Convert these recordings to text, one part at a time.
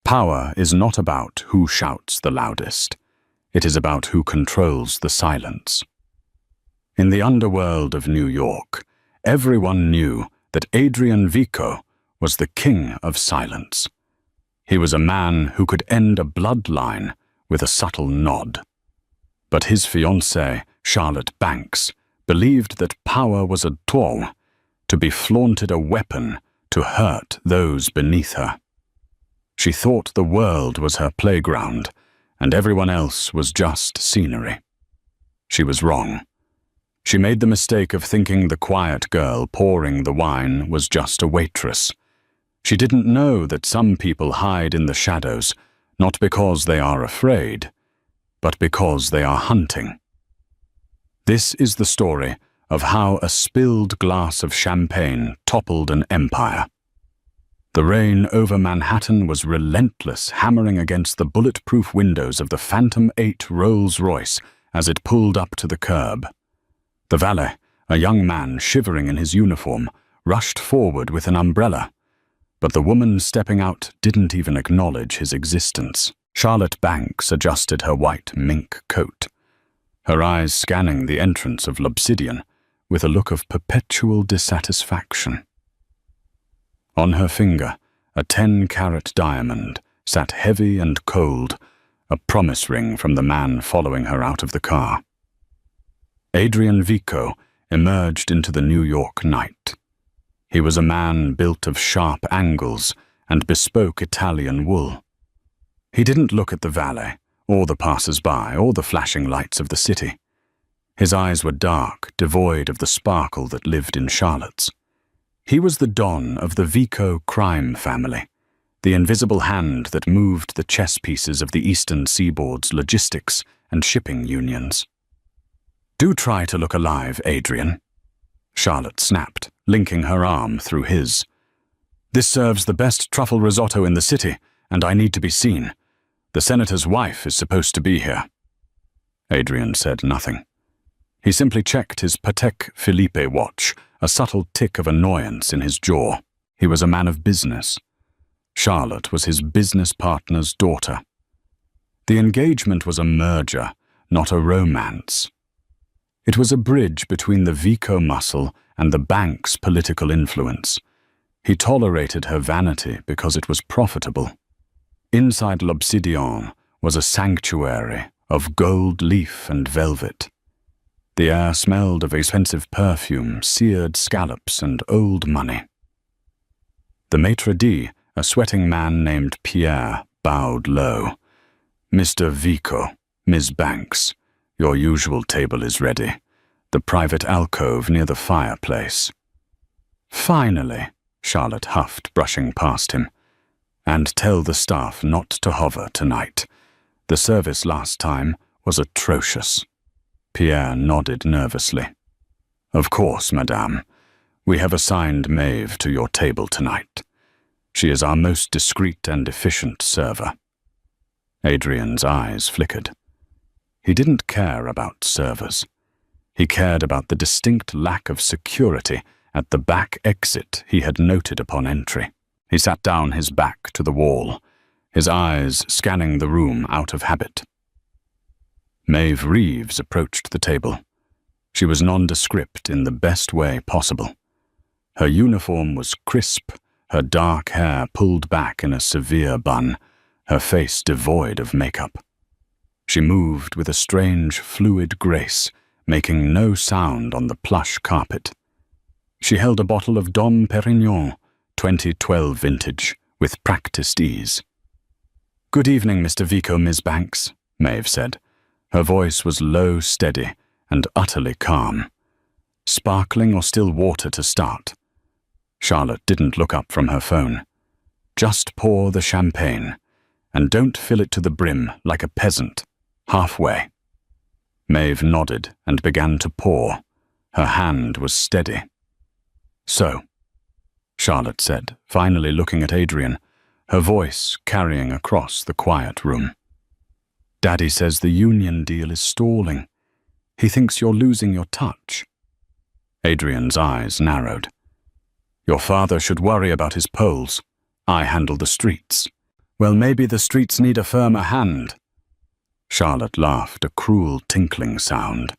Power is not about who shouts the loudest. It is about who controls the silence. In the underworld of New York, everyone knew that Adrian Vico was the king of silence. He was a man who could end a bloodline with a subtle nod. But his fiancée, Charlotte Banks, believed that power was a tool, to be flaunted, a weapon to hurt those beneath her. She thought the world was her playground, and everyone else was just scenery. She was wrong. She made the mistake of thinking the quiet girl pouring the wine was just a waitress. She didn't know that some people hide in the shadows, not because they are afraid, but because they are hunting. This is the story of how a spilled glass of champagne toppled an empire. The rain over Manhattan was relentless, hammering against the bulletproof windows of the Phantom 8 Rolls-Royce as it pulled up to the curb. The valet, a young man shivering in his uniform, rushed forward with an umbrella, but the woman stepping out didn't even acknowledge his existence. Charlotte Banks adjusted her white mink coat, her eyes scanning the entrance of L'Obsidian with a look of perpetual dissatisfaction. On her finger, a 10-carat diamond sat heavy and cold, a promise ring from the man following her out of the car. Adrian Vico emerged into the New York night. He was a man built of sharp angles and bespoke Italian wool. He didn't look at the valet, or the passers-by, or the flashing lights of the city. His eyes were dark, devoid of the sparkle that lived in Charlotte's. He was the don of the Vico crime family, the invisible hand that moved the chess pieces of the Eastern Seaboard's logistics and shipping unions. "Do try to look alive, Adrian," Charlotte snapped, linking her arm through his. "This serves the best truffle risotto in the city, and I need to be seen. The senator's wife is supposed to be here." Adrian said nothing. He simply checked his Patek Philippe watch, a subtle tick of annoyance in his jaw. He was a man of business. Charlotte was his business partner's daughter. The engagement was a merger, not a romance. It was a bridge between the Vico muscle and the Banks' political influence. He tolerated her vanity because it was profitable. Inside L'Obsidian was a sanctuary of gold leaf and velvet. The air smelled of expensive perfume, seared scallops, and old money. The maitre d', a sweating man named Pierre, bowed low. "Mr. Vico, Ms. Banks, your usual table is ready. The private alcove near the fireplace." "Finally," Charlotte huffed, brushing past him. "And tell the staff not to hover tonight. The service last time was atrocious." Pierre nodded nervously. "Of course, madame. We have assigned Maeve to your table tonight. She is our most discreet and efficient server." Adrian's eyes flickered. He didn't care about servers. He cared about the distinct lack of security at the back exit he had noted upon entry. He sat down, his back to the wall, his eyes scanning the room out of habit. Maeve Reeves approached the table. She was nondescript in the best way possible. Her uniform was crisp, her dark hair pulled back in a severe bun, her face devoid of makeup. She moved with a strange, fluid grace, making no sound on the plush carpet. She held a bottle of Dom Perignon, 2012 vintage, with practiced ease. "Good evening, Mr. Vico, Ms. Banks," Maeve said. Her voice was low, steady, and utterly calm. "Sparkling or still water to start?" Charlotte didn't look up from her phone. "Just pour the champagne, and don't fill it to the brim like a peasant. Halfway." Maeve nodded and began to pour. Her hand was steady. "So," Charlotte said, finally looking at Adrian, her voice carrying across the quiet room. "Daddy says the union deal is stalling. He thinks you're losing your touch." Adrian's eyes narrowed. "Your father should worry about his polls. I handle the streets." Well, maybe the streets need a firmer hand. Charlotte laughed, a cruel tinkling sound.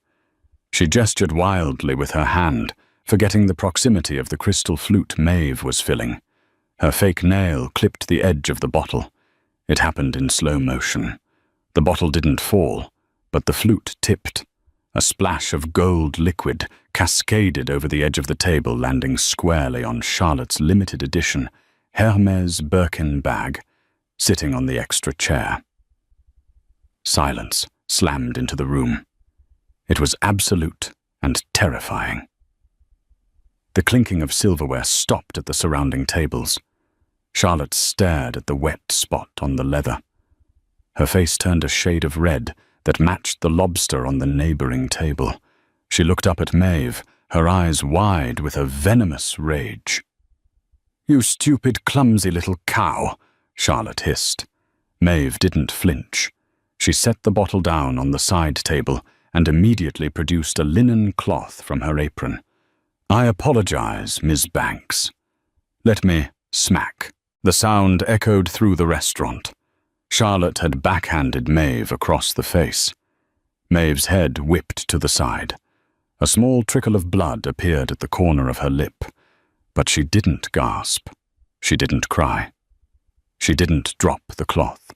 She gestured wildly with her hand, forgetting the proximity of the crystal flute Maeve was filling. Her fake nail clipped the edge of the bottle. It happened in slow motion. The bottle didn't fall, but the flute tipped. A splash of gold liquid cascaded over the edge of the table, landing squarely on Charlotte's limited edition Hermes Birkin bag, sitting on the extra chair. Silence slammed into the room. It was absolute and terrifying. The clinking of silverware stopped at the surrounding tables. Charlotte stared at the wet spot on the leather. Her face turned a shade of red that matched the lobster on the neighboring table. She looked up at Maeve, her eyes wide with a venomous rage. "You stupid, clumsy little cow," Charlotte hissed. Maeve didn't flinch. She set the bottle down on the side table and immediately produced a linen cloth from her apron. "I apologize, Miss Banks." "Let me smack." The sound echoed through the restaurant. Charlotte had backhanded Maeve across the face. Maeve's head whipped to the side. A small trickle of blood appeared at the corner of her lip, but she didn't gasp. She didn't cry. She didn't drop the cloth.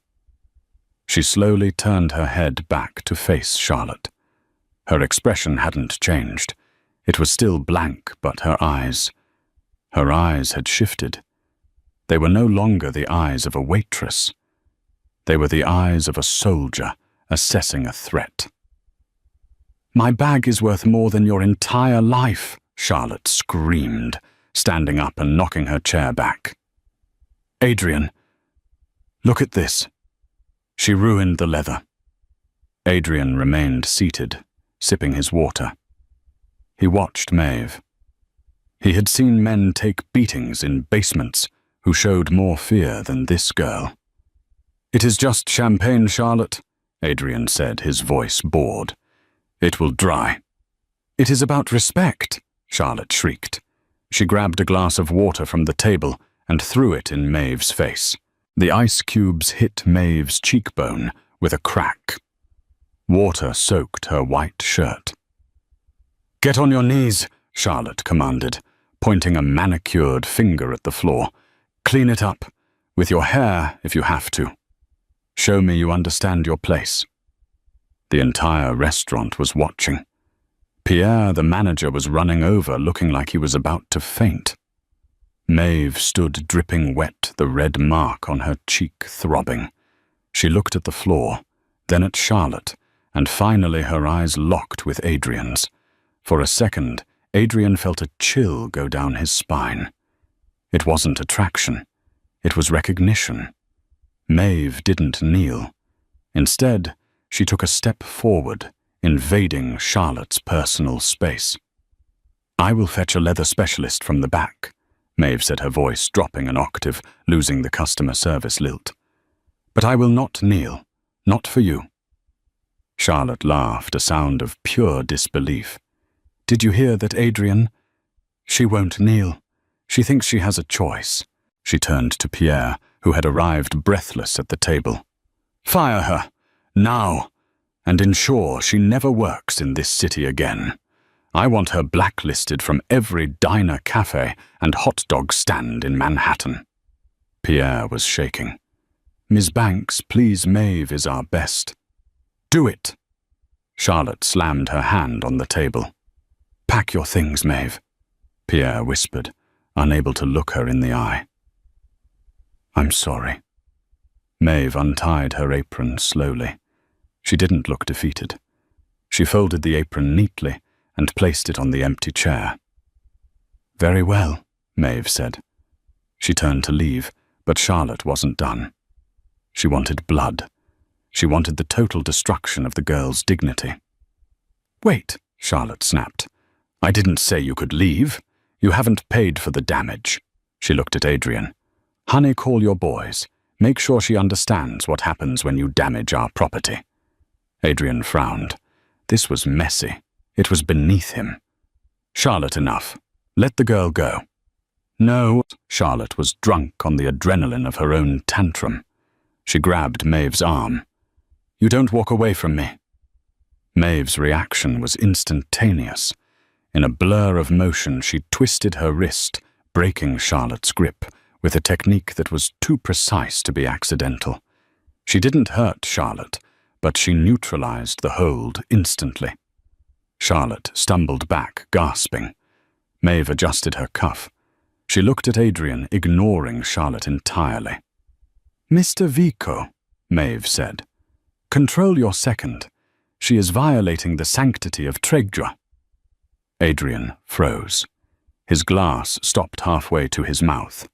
She slowly turned her head back to face Charlotte. Her expression hadn't changed. It was still blank, but her eyes had shifted. They were no longer the eyes of a waitress. They were the eyes of a soldier assessing a threat. "My bag is worth more than your entire life," Charlotte screamed, standing up and knocking her chair back. "Adrian, look at this." She ruined the leather. Adrian remained seated, sipping his water. He watched Maeve. He had seen men take beatings in basements who showed more fear than this girl. "It is just champagne, Charlotte," Adrian said, his voice bored. "It will dry." "It is about respect," Charlotte shrieked. She grabbed a glass of water from the table and threw it in Maeve's face. The ice cubes hit Maeve's cheekbone with a crack. Water soaked her white shirt. "Get on your knees," Charlotte commanded, pointing a manicured finger at the floor. "Clean it up, with your hair if you have to. Show me you understand your place." The entire restaurant was watching. Pierre, the manager, was running over, looking like he was about to faint. Maeve stood dripping wet, the red mark on her cheek throbbing. She looked at the floor, then at Charlotte, and finally her eyes locked with Adrian's. For a second, Adrian felt a chill go down his spine. It wasn't attraction. It was recognition. Maeve didn't kneel. Instead, she took a step forward, invading Charlotte's personal space. "I will fetch a leather specialist from the back," Maeve said, her voice dropping an octave, losing the customer service lilt. "But I will not kneel. Not for you." Charlotte laughed, a sound of pure disbelief. "Did you hear that, Adrian? She won't kneel. She thinks she has a choice." She turned to Pierre, who had arrived breathless at the table. "Fire her, now, and ensure she never works in this city again. I want her blacklisted from every diner, cafe, and hot dog stand in Manhattan." Pierre was shaking. "Miss Banks, please, Maeve is our best." "Do it." Charlotte slammed her hand on the table. "Pack your things, Maeve," Pierre whispered, unable to look her in the eye. "I'm sorry." Maeve untied her apron slowly. She didn't look defeated. She folded the apron neatly and placed it on the empty chair. "Very well," Maeve said. She turned to leave, but Charlotte wasn't done. She wanted blood. She wanted the total destruction of the girl's dignity. "Wait," Charlotte snapped. "I didn't say you could leave. You haven't paid for the damage." She looked at Adrian. "Honey, call your boys. Make sure she understands what happens when you damage our property." Adrian frowned. This was messy. It was beneath him. "Charlotte, enough. Let the girl go." "No." Charlotte was drunk on the adrenaline of her own tantrum. She grabbed Maeve's arm. "You don't walk away from me." Maeve's reaction was instantaneous. In a blur of motion, she twisted her wrist, breaking Charlotte's grip, with a technique that was too precise to be accidental. She didn't hurt Charlotte, but she neutralized the hold instantly. Charlotte stumbled back, gasping. Maeve adjusted her cuff. She looked at Adrian, ignoring Charlotte entirely. "Mr. Vico," Maeve said, "control your second. She is violating the sanctity of Tregua." Adrian froze. His glass stopped halfway to his mouth.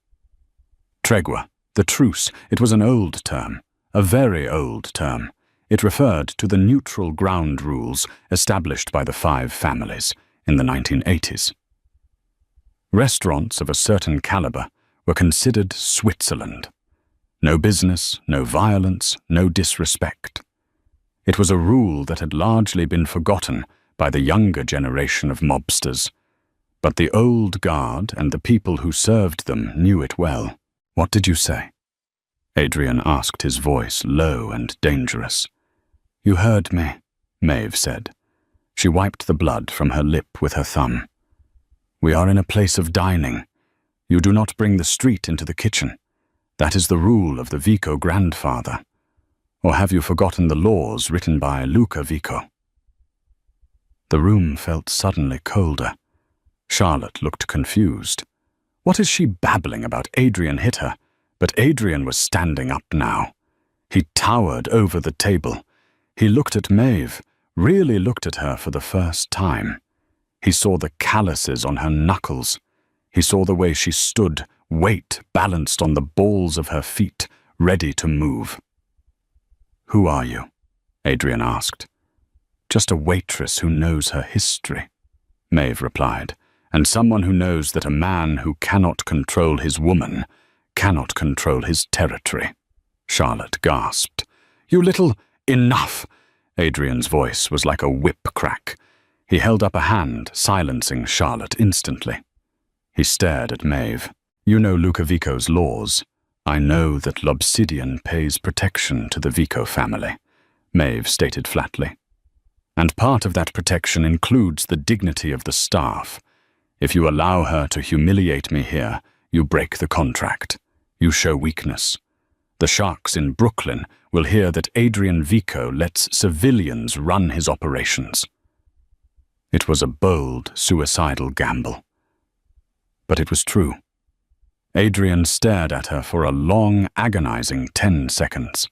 Tregua, the truce, it was an old term, a very old term. It referred to the neutral ground rules established by the 5 families in the 1980s. Restaurants of a certain caliber were considered Switzerland. No business, no violence, no disrespect. It was a rule that had largely been forgotten by the younger generation of mobsters, but the old guard and the people who served them knew it well. "What did you say?" Adrian asked, his voice low and dangerous. "You heard me," Maeve said. She wiped the blood from her lip with her thumb. "We are in a place of dining. You do not bring the street into the kitchen. That is the rule of the Vico grandfather. Or have you forgotten the laws written by Luca Vico?" The room felt suddenly colder. Charlotte looked confused. What is she babbling about? Adrian hit her, but Adrian was standing up now. He towered over the table. He looked at Maeve, really looked at her for the first time. He saw the calluses on her knuckles. He saw the way she stood, weight balanced on the balls of her feet, ready to move. "Who are you?" Adrian asked. "Just a waitress who knows her history," Maeve replied, "and someone who knows that a man who cannot control his woman cannot control his territory." Charlotte gasped. "You little—" "Enough!" Adrian's voice was like a whip crack. He held up a hand, silencing Charlotte instantly. He stared at Maeve. "You know Luca Vico's laws. I know that L'Obsidian pays protection to the Vico family," Maeve stated flatly. "And part of that protection includes the dignity of the staff. If you allow her to humiliate me here, you break the contract. You show weakness. The sharks in Brooklyn will hear that Adrian Vico lets civilians run his operations." It was a bold, suicidal gamble. But it was true. Adrian stared at her for a long, agonizing 10 seconds.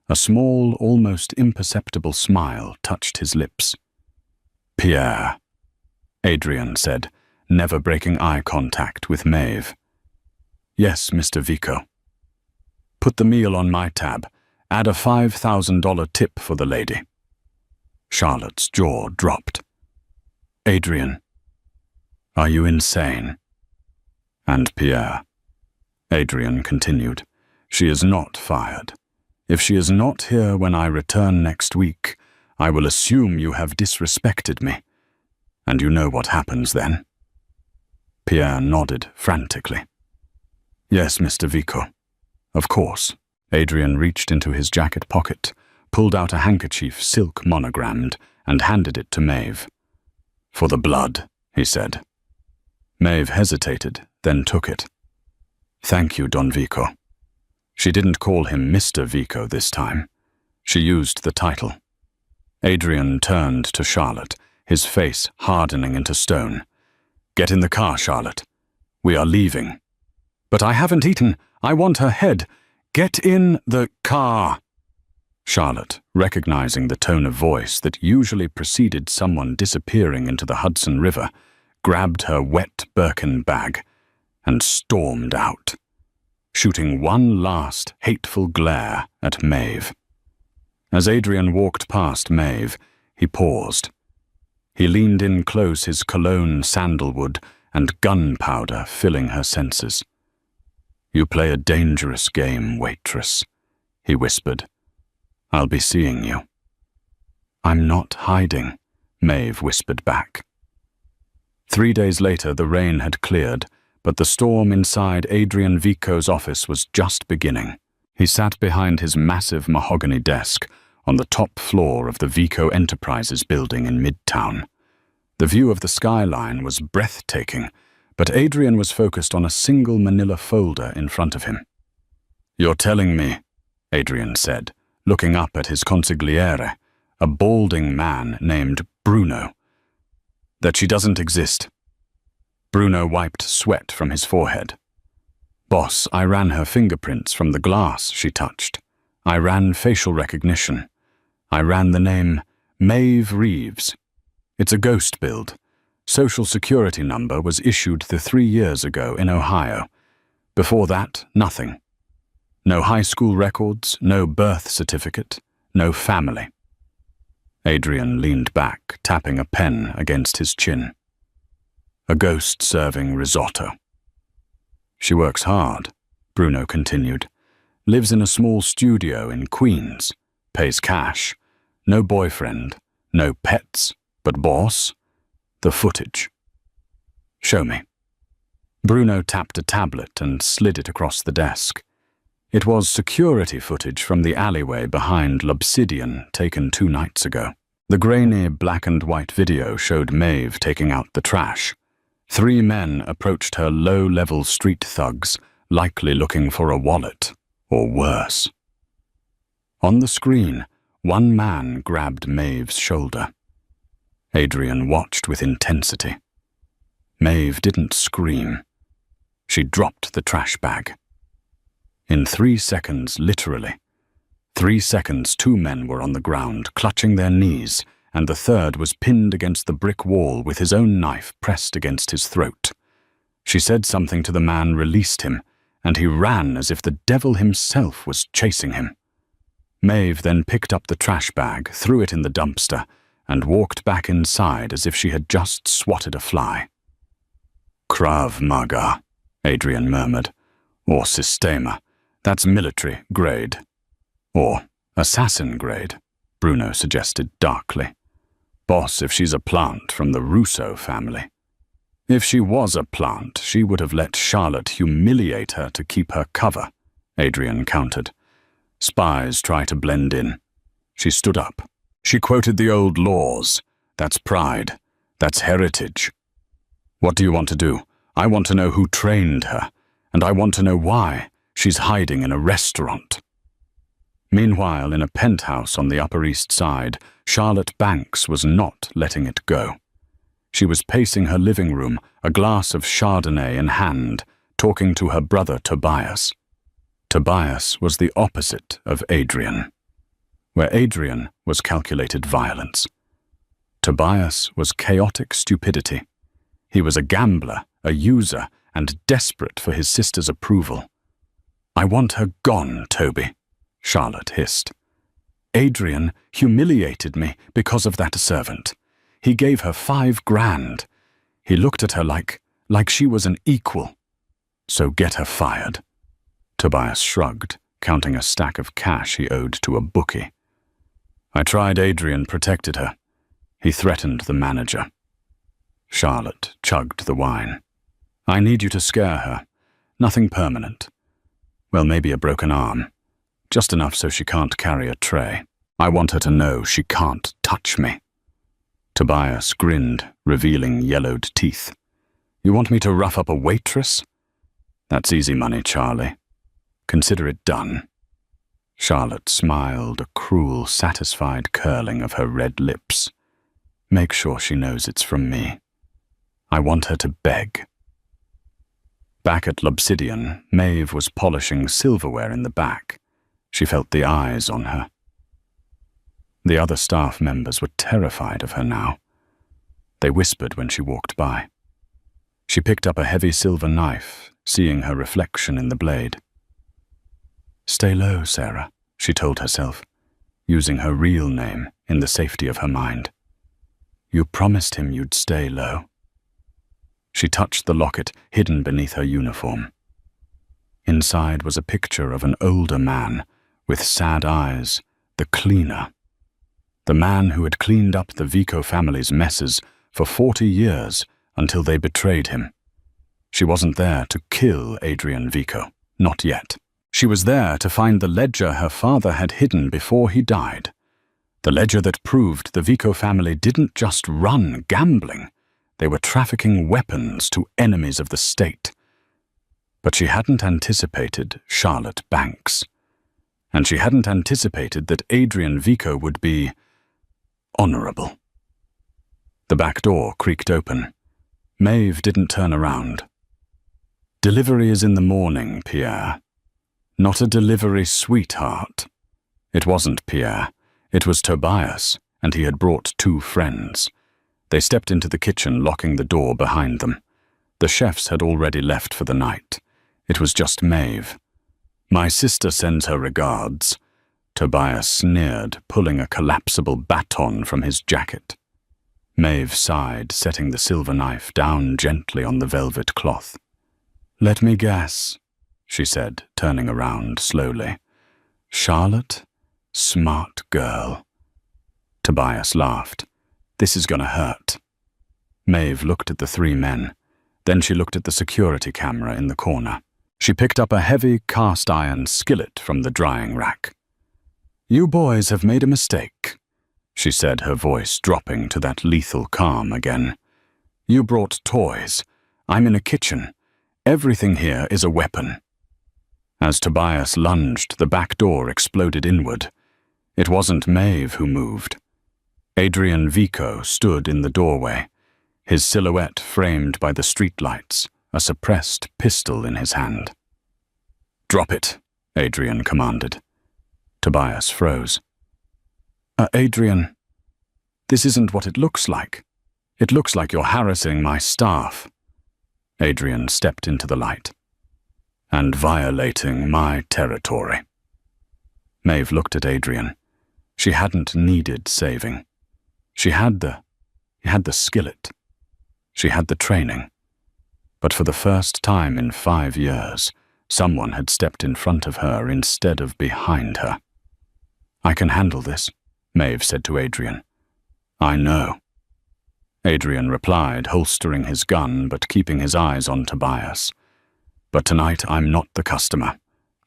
A small, almost imperceptible smile touched his lips. "Pierre," Adrian said, never breaking eye contact with Maeve. "Yes, Mr. Vico." "Put the meal on my tab. Add a $5,000 tip for the lady." Charlotte's jaw dropped. "Adrian, are you insane?" "And Pierre," Adrian continued, "she is not fired. If she is not here when I return next week, I will assume you have disrespected me. And you know what happens then?" Pierre nodded frantically. "Yes, Mr. Vico. Of course." Adrian reached into his jacket pocket, pulled out a handkerchief silk monogrammed, and handed it to Maeve. "For the blood," he said. Maeve hesitated, then took it. "Thank you, Don Vico." She didn't call him Mr. Vico this time. She used the title. Adrian turned to Charlotte, his face hardening into stone. "Get in the car, Charlotte. We are leaving." "But I haven't eaten. I want her head. Get in the car." Charlotte, recognizing the tone of voice that usually preceded someone disappearing into the Hudson River, grabbed her wet Birkin bag and stormed out, shooting one last hateful glare at Maeve. As Adrian walked past Maeve, he paused. He leaned in close, his cologne sandalwood and gunpowder filling her senses. "You play a dangerous game, waitress," he whispered. "I'll be seeing you." "I'm not hiding," Maeve whispered back. 3 days later, the rain had cleared, but the storm inside Adrian Vico's office was just beginning. He sat behind his massive mahogany desk on the top floor of the Vico Enterprises building in Midtown. The view of the skyline was breathtaking, but Adrian was focused on a single manila folder in front of him. "You're telling me," Adrian said, looking up at his consigliere, a balding man named Bruno, "that she doesn't exist?" Bruno wiped sweat from his forehead. "Boss, I ran her fingerprints from the glass she touched. I ran facial recognition. I ran the name Maeve Reeves. It's a ghost build. Social Security number was issued 3 years ago in Ohio. Before that, nothing. No high school records, no birth certificate, no family." Adrian leaned back, tapping a pen against his chin. "A ghost serving risotto." "She works hard," Bruno continued. "Lives in a small studio in Queens. Pays cash. No boyfriend. No pets. But boss? The footage." "Show me." Bruno tapped a tablet and slid it across the desk. It was security footage from the alleyway behind L'Obsidian taken 2 nights ago. The grainy black and white video showed Maeve taking out the trash. 3 men approached her low-level street thugs, likely looking for a wallet, or worse. On the screen, one man grabbed Maeve's shoulder. Adrian watched with intensity. Maeve didn't scream. She dropped the trash bag. In 3 seconds, literally. 3 seconds, 2 men were on the ground, clutching their knees, and the third was pinned against the brick wall with his own knife pressed against his throat. She said something to the man, released him, and he ran as if the devil himself was chasing him. Maeve then picked up the trash bag, threw it in the dumpster, and walked back inside as if she had just swatted a fly. "Krav Maga," Adrian murmured. "Or Systema. That's military grade." "Or assassin grade," Bruno suggested darkly. "Boss, if she's a plant from the Russo family." "If she was a plant, she would have let Charlotte humiliate her to keep her cover," Adrian countered. "Spies try to blend in." She stood up. She quoted the old laws. "That's pride. That's heritage." "What do you want to do? I want to know who trained her, and I want to know why she's hiding in a restaurant." Meanwhile, in a penthouse on the Upper East Side, Charlotte Banks was not letting it go. She was pacing her living room, a glass of Chardonnay in hand, talking to her brother Tobias. Tobias was the opposite of Adrian. Where Adrian was calculated violence, Tobias was chaotic stupidity. He was a gambler, a user, and desperate for his sister's approval. "I want her gone, Toby," Charlotte hissed. "Adrian humiliated me because of that servant. He gave her $5 grand. He looked at her like she was an equal. So get her fired." Tobias shrugged, counting a stack of cash he owed to a bookie. "I tried. Adrian protected her. He threatened the manager." Charlotte chugged the wine. "I need you to scare her. Nothing permanent. Well, maybe a broken arm. Just enough so she can't carry a tray. I want her to know she can't touch me." Tobias grinned, revealing yellowed teeth. "You want me to rough up a waitress? That's easy money, Charlie. Consider it done." Charlotte smiled, a cruel, satisfied curling of her red lips. "Make sure she knows it's from me. I want her to beg." Back at L'Obsidian, Maeve was polishing silverware in the back. She felt the eyes on her. The other staff members were terrified of her now. They whispered when she walked by. She picked up a heavy silver knife, seeing her reflection in the blade. "Stay low, Sarah," she told herself, using her real name in the safety of her mind. "You promised him you'd stay low." She touched the locket hidden beneath her uniform. Inside was a picture of an older man with sad eyes, the cleaner. The man who had cleaned up the Vico family's messes for 40 years until they betrayed him. She wasn't there to kill Adrian Vico, not yet. She was there to find the ledger her father had hidden before he died. The ledger that proved the Vico family didn't just run gambling. They were trafficking weapons to enemies of the state. But she hadn't anticipated Charlotte Banks. And she hadn't anticipated that Adrian Vico would be honorable. The back door creaked open. Maeve didn't turn around. "Delivery is in the morning, Pierre." Not a delivery sweetheart. It wasn't Pierre. It was Tobias, and he had brought 2 friends. They stepped into the kitchen, locking the door behind them. The chefs had already left for the night. It was just Maeve. "My sister sends her regards." Tobias sneered, pulling a collapsible baton from his jacket. Maeve sighed, setting the silver knife down gently on the velvet cloth. "Let me guess," she said, turning around slowly. "Charlotte? Smart girl." Tobias laughed. "This is gonna hurt." Maeve looked at the 3 men. Then she looked at the security camera in the corner. She picked up a heavy cast-iron skillet from the drying rack. "You boys have made a mistake," she said, her voice dropping to that lethal calm again. "You brought toys. I'm in a kitchen. Everything here is a weapon." As Tobias lunged, the back door exploded inward. It wasn't Maeve who moved. Adrian Vico stood in the doorway, his silhouette framed by the streetlights, a suppressed pistol in his hand. "Drop it," Adrian commanded. Tobias froze. Adrian, this isn't what it looks like. It looks like you're harassing my staff." Adrian stepped into the light. "And violating my territory." Maeve looked at Adrian. She hadn't needed saving. She had the skillet. She had the training. But for the first time in 5 years, someone had stepped in front of her instead of behind her. "I can handle this," Maeve said to Adrian. "I know." Adrian replied, holstering his gun but keeping his eyes on Tobias. "But tonight I'm not the customer.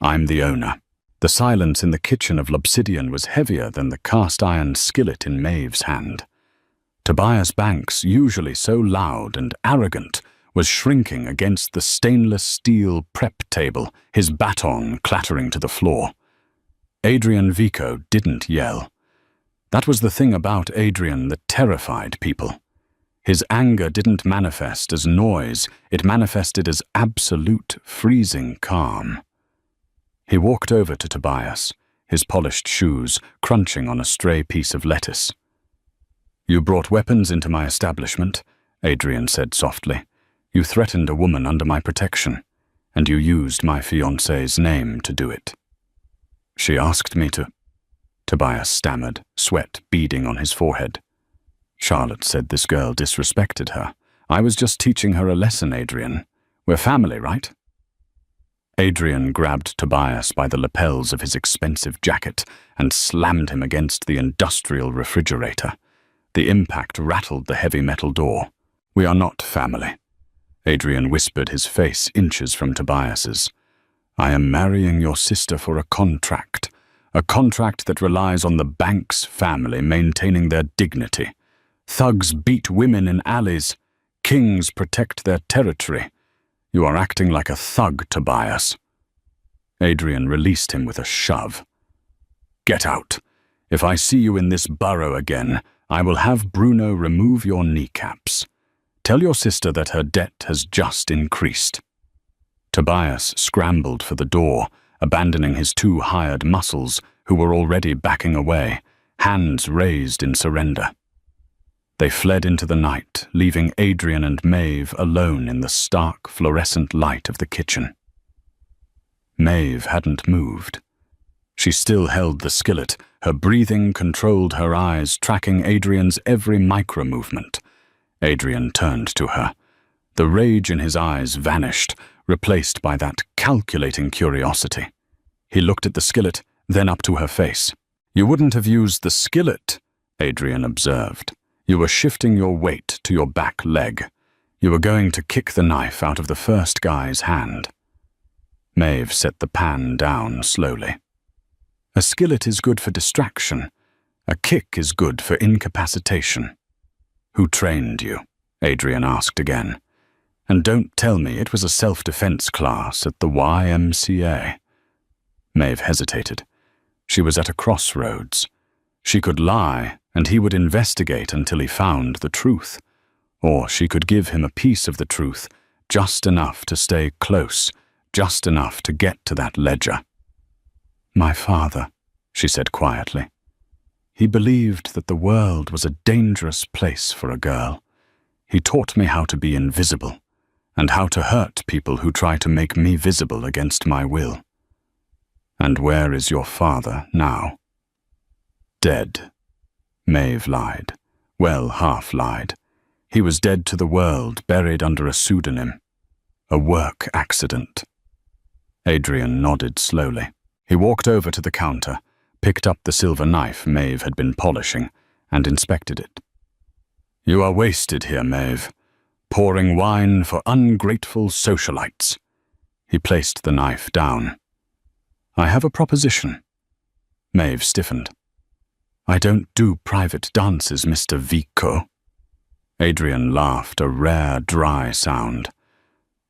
I'm the owner." The silence in the kitchen of L'Obsidian was heavier than the cast-iron skillet in Maeve's hand. Tobias Banks, usually so loud and arrogant, was shrinking against the stainless steel prep table, his baton clattering to the floor. Adrian Vico didn't yell. That was the thing about Adrian that terrified people. His anger didn't manifest as noise, it manifested as absolute, freezing calm. He walked over to Tobias, his polished shoes crunching on a stray piece of lettuce. "You brought weapons into my establishment," Adrian said softly. "You threatened a woman under my protection, and you used my fiancée's name to do it." "She asked me to," Tobias stammered, sweat beading on his forehead. "Charlotte said this girl disrespected her. I was just teaching her a lesson, Adrian. We're family, right?" Adrian grabbed Tobias by the lapels of his expensive jacket and slammed him against the industrial refrigerator. The impact rattled the heavy metal door. "We are not family," Adrian whispered, his face inches from Tobias's. "I am marrying your sister for a contract that relies on the Banks family maintaining their dignity. Thugs beat women in alleys. Kings protect their territory. You are acting like a thug, Tobias." Adrian released him with a shove. "Get out. If I see you in this borough again, I will have Bruno remove your kneecaps. Tell your sister that her debt has just increased." Tobias scrambled for the door, abandoning his 2 hired muscles who were already backing away, hands raised in surrender. They fled into the night, leaving Adrian and Maeve alone in the stark, fluorescent light of the kitchen. Maeve hadn't moved. She still held the skillet, her breathing controlled her eyes, tracking Adrian's every micro-movement. Adrian turned to her. The rage in his eyes vanished, replaced by that calculating curiosity. He looked at the skillet, then up to her face. "You wouldn't have used the skillet," Adrian observed. "You were shifting your weight to your back leg. You were going to kick the knife out of the first guy's hand." Maeve set the pan down slowly. A skillet is good for distraction. A kick is good for incapacitation. Who trained you? Adrian asked again. And don't tell me it was a self-defense class at the YMCA. Maeve hesitated. She was at a crossroads. She could lie, and he would investigate until he found the truth. Or she could give him a piece of the truth, just enough to stay close, just enough to get to that ledger. My father, she said quietly. He believed that the world was a dangerous place for a girl. He taught me how to be invisible, and how to hurt people who try to make me visible against my will. And where is your father now? Dead. Maeve lied. Well, half lied. He was dead to the world, buried under a pseudonym. A work accident. Adrian nodded slowly. He walked over to the counter, picked up the silver knife Maeve had been polishing, and inspected it. You are wasted here, Maeve. Pouring wine for ungrateful socialites. He placed the knife down. I have a proposition. Maeve stiffened. I don't do private dances, Mr. Vico. Adrian laughed, a rare, dry sound.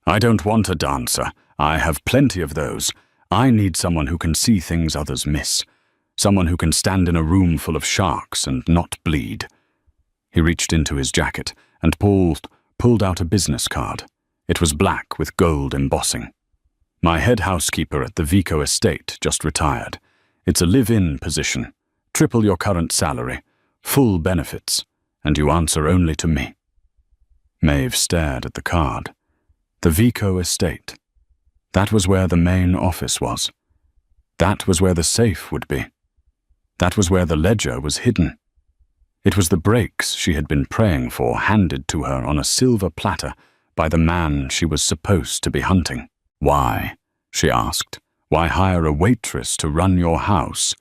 I don't want a dancer. I have plenty of those. I need someone who can see things others miss. Someone who can stand in a room full of sharks and not bleed. He reached into his jacket and pulled out a business card. It was black with gold embossing. My head housekeeper at the Vico estate just retired. It's a live-in position. Triple your current salary. Full benefits. And you answer only to me. Maeve stared at the card. The Vico estate. That was where the main office was. That was where the safe would be. That was where the ledger was hidden. It was the breaks she had been praying for handed to her on a silver platter by the man she was supposed to be hunting. Why? She asked. Why hire a waitress to run your house?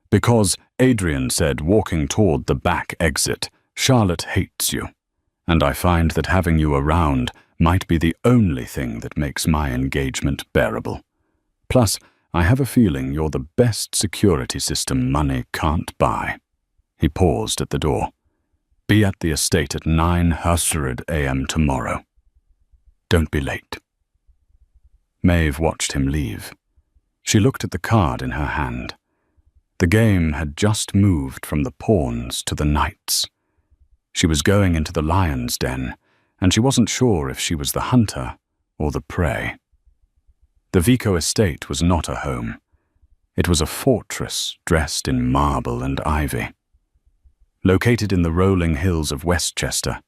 Because, Adrian said, walking toward the back exit, Charlotte hates you, and I find that having you around might be the only thing that makes my engagement bearable. Plus, I have a feeling you're the best security system money can't buy. He paused at the door. Be at the estate at 9:00 a.m. tomorrow. Don't be late. Maeve watched him leave. She looked at the card in her hand. The game had just moved from the pawns to the knights. She was going into the lion's den, and she wasn't sure if she was the hunter or the prey. The Vico estate was not a home. It was a fortress dressed in marble and ivy. Located in the rolling hills of Westchester,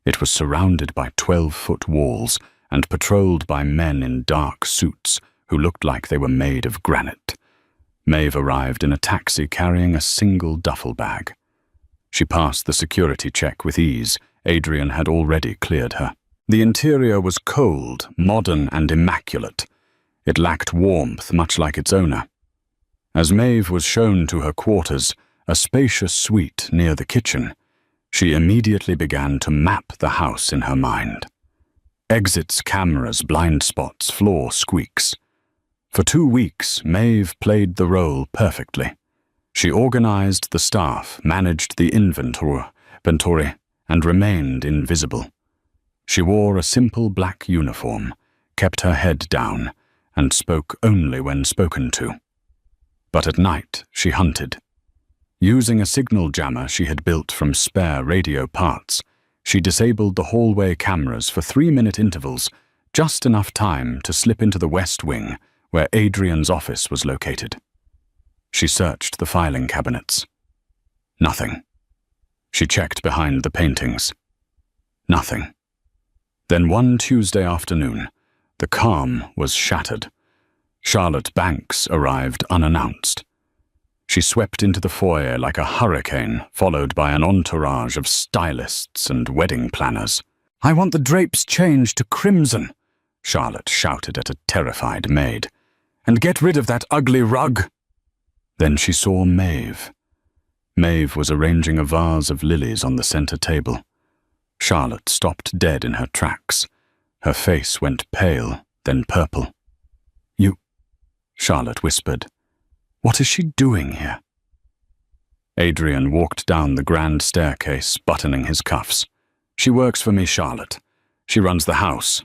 it was surrounded by 12-foot walls and patrolled by men in dark suits who looked like they were made of granite. Maeve arrived in a taxi carrying a single duffel bag. She passed the security check with ease. Adrian had already cleared her. The interior was cold, modern, and immaculate. It lacked warmth, much like its owner. As Maeve was shown to her quarters, a spacious suite near the kitchen, she immediately began to map the house in her mind. Exits, cameras, blind spots, floor squeaks. For 2 weeks, Maeve played the role perfectly. She organized the staff, managed the inventory, and remained invisible. She wore a simple black uniform, kept her head down, and spoke only when spoken to. But at night, she hunted. Using a signal jammer she had built from spare radio parts, she disabled the hallway cameras for 3-minute intervals, just enough time to slip into the West Wing, where Adrian's office was located. She searched the filing cabinets. Nothing. She checked behind the paintings. Nothing. Then one Tuesday afternoon, the calm was shattered. Charlotte Banks arrived unannounced. She swept into the foyer like a hurricane, followed by an entourage of stylists and wedding planners. "I want the drapes changed to crimson," Charlotte shouted at a terrified maid. "And get rid of that ugly rug." Then she saw Maeve. Maeve was arranging a vase of lilies on the center table. Charlotte stopped dead in her tracks. Her face went pale, then purple. You Charlotte whispered. "What is she doing here?" Adrian walked down the grand staircase, buttoning his cuffs. "She works for me, Charlotte. She runs the house."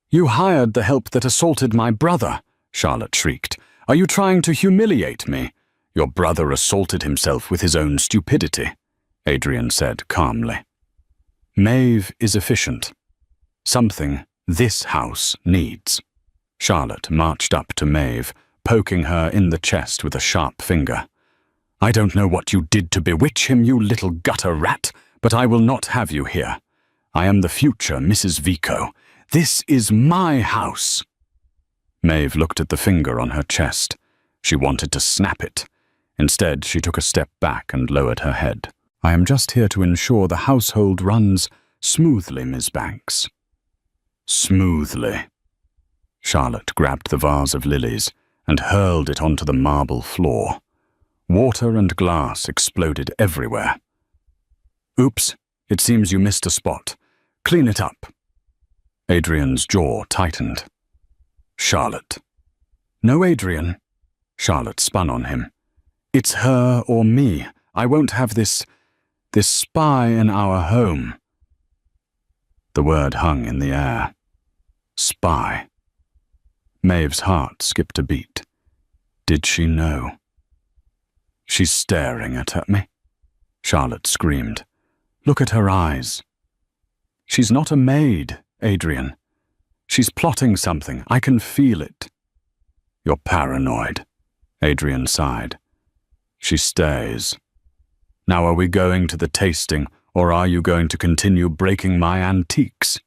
"You hired the help that assaulted my brother," Charlotte shrieked. "Are you trying to humiliate me?" "Your brother assaulted himself with his own stupidity," Adrian said calmly. "Maeve is efficient. Something this house needs." Charlotte marched up to Maeve, poking her in the chest with a sharp finger. "I don't know what you did to bewitch him, you little gutter rat, but I will not have you here. I am the future Mrs. Vico. This is my house." Maeve looked at the finger on her chest. She wanted to snap it. Instead, she took a step back and lowered her head. "I am just here to ensure the household runs smoothly, Miss Banks." "Smoothly." Charlotte grabbed the vase of lilies and hurled it onto the marble floor. Water and glass exploded everywhere. "Oops, it seems you missed a spot. Clean it up." Adrian's jaw tightened. "Charlotte." "No, Adrian." Charlotte spun on him. "It's her or me. I won't have this spy in our home." The word hung in the air. Spy. Maeve's heart skipped a beat. Did she know? "She's staring at me," Charlotte screamed. "Look at her eyes." "She's not a maid, Adrian. She's plotting something. I can feel it." "You're paranoid," Adrian sighed. "She stays. Now are we going to the tasting, or are you going to continue breaking my antiques?"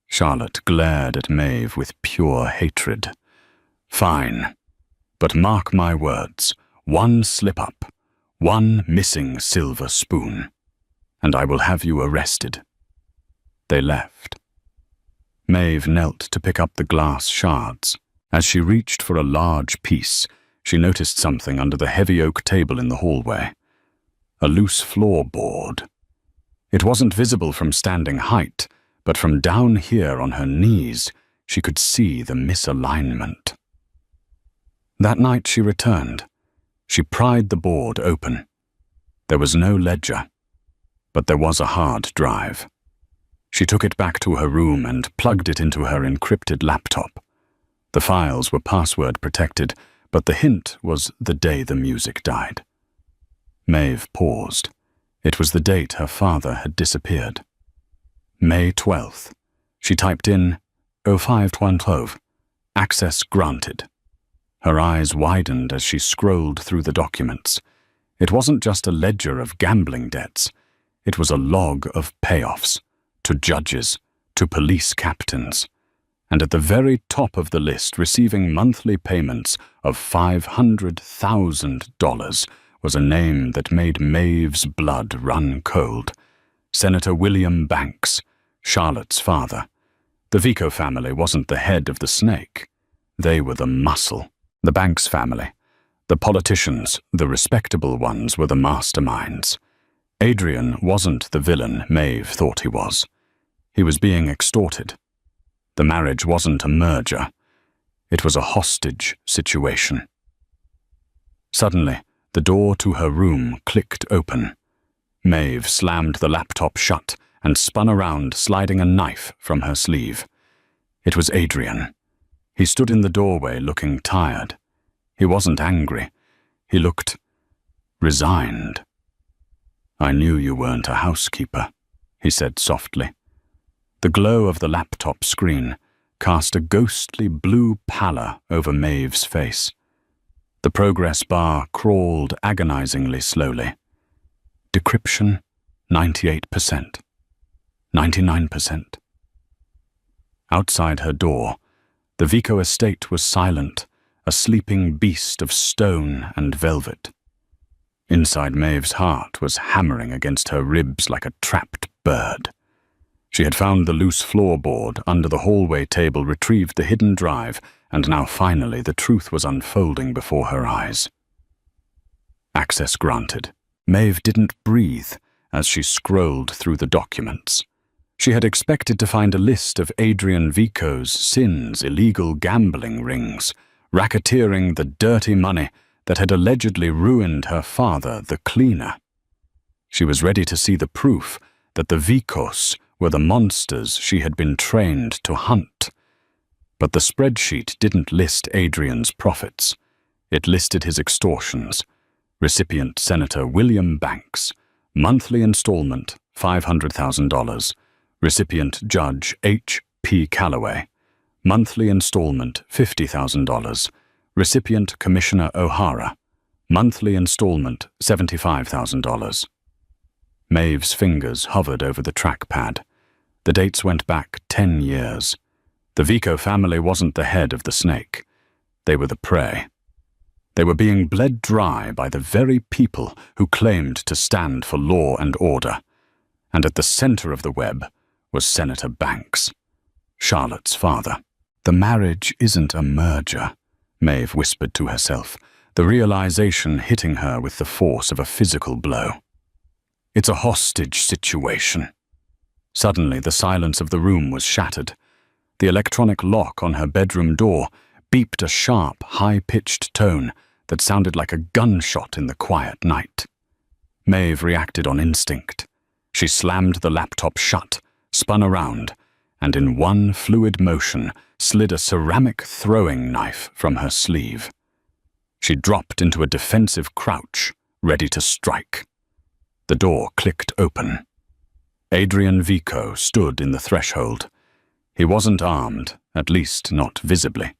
Charlotte glared at Maeve with pure hatred. "Fine. But mark my words, one slip-up, one missing silver spoon, and I will have you arrested." They left. Maeve knelt to pick up the glass shards. As she reached for a large piece, she noticed something under the heavy oak table in the hallway. A loose floorboard. It wasn't visible from standing height, but from down here on her knees, she could see the misalignment. That night she returned. She pried the board open. There was no ledger, but there was a hard drive. She took it back to her room and plugged it into her encrypted laptop. The files were password protected, but the hint was the day the music died. Maeve paused. It was the date her father had disappeared. May 12th. She typed in 0512. Access granted. Her eyes widened as she scrolled through the documents. It wasn't just a ledger of gambling debts. It was a log of payoffs. To judges, to police captains. And at the very top of the list, receiving monthly payments of $500,000, was a name that made Maeve's blood run cold. Senator William Banks, Charlotte's father. The Vico family wasn't the head of the snake. They were the muscle. The Banks family. The politicians, the respectable ones, were the masterminds. Adrian wasn't the villain Maeve thought he was. He was being extorted. The marriage wasn't a merger. It was a hostage situation. Suddenly, the door to her room clicked open. Maeve slammed the laptop shut and spun around, sliding a knife from her sleeve. It was Adrian. He stood in the doorway looking tired. He wasn't angry. He looked resigned. "I knew you weren't a housekeeper," he said softly. The glow of the laptop screen cast a ghostly blue pallor over Maeve's face. The progress bar crawled agonizingly slowly. Decryption, 98%. 99%. Outside her door, the Vico estate was silent, a sleeping beast of stone and velvet. Inside Maeve's heart was hammering against her ribs like a trapped bird. She had found the loose floorboard under the hallway table, retrieved the hidden drive, and now finally the truth was unfolding before her eyes. Access granted. Maeve didn't breathe as she scrolled through the documents. She had expected to find a list of Adrian Vico's sins, illegal gambling rings, racketeering the dirty money that had allegedly ruined her father, the cleaner. She was ready to see the proof that the Vicos were the monsters she had been trained to hunt. But the spreadsheet didn't list Adrian's profits. It listed his extortions. Recipient Senator William Banks, monthly installment $500,000. Recipient Judge H.P. Calloway, monthly installment $50,000. Recipient Commissioner O'Hara, monthly installment $75,000. Maeve's fingers hovered over the trackpad. The dates went back 10 years. The Vico family wasn't the head of the snake. They were the prey. They were being bled dry by the very people who claimed to stand for law and order. And at the center of the web was Senator Banks, Charlotte's father. The marriage isn't a merger, Maeve whispered to herself, the realization hitting her with the force of a physical blow. It's a hostage situation. Suddenly, the silence of the room was shattered. The electronic lock on her bedroom door beeped a sharp, high-pitched tone that sounded like a gunshot in the quiet night. Maeve reacted on instinct. She slammed the laptop shut, spun around, and in one fluid motion slid a ceramic throwing knife from her sleeve. She dropped into a defensive crouch, ready to strike. The door clicked open. Adrian Vico stood in the threshold. He wasn't armed, at least not visibly.